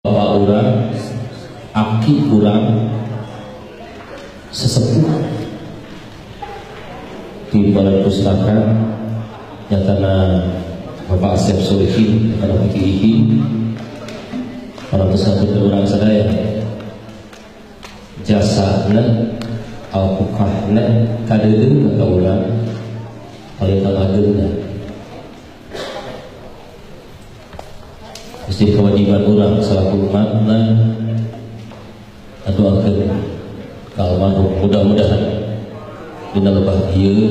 bapak urang, aki urang, sesepuh di balai pustaka nyatana Bapak Asep Solihin karena PKII para pesantren urang sadaya jasana alpukahna kadeung ka urang paling ageuna mesti kewajiban urang selaku umatna aduakeun ka almarhum mudah-mudahan dina lebah ieu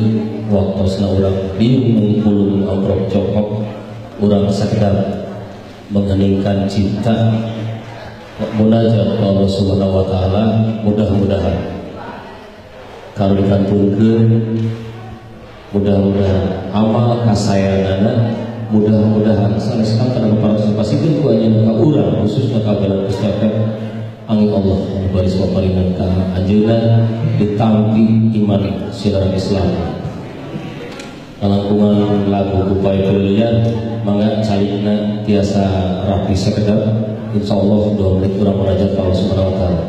waktosna urang bingung ulun amrok cokok urang sakedar mengheningkan cinta munajat ke Allah Subhanahu wa taala, mudah-mudahan karunikantungkeun, mudah-mudahan amal kasayanana, mudah-mudahan saneskan kana para pasikeun ku anjeunna ka urang khususna ka Balai Pustaka angin Allah baris paparingan ka anjeunna ditampi iman siaran Islam. Langkungan lagu upaya pilihan mangga calikna tiasa rapi sekedar insyaallah 2 menit kurang munajat Allah Subhanahu wa taala.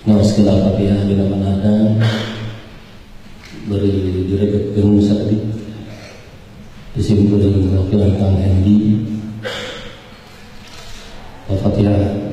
Nah segala kapiah dina manana beri diregetkeun sakit disimpulkeun wakilan Kang Hendi Al-Fatihah.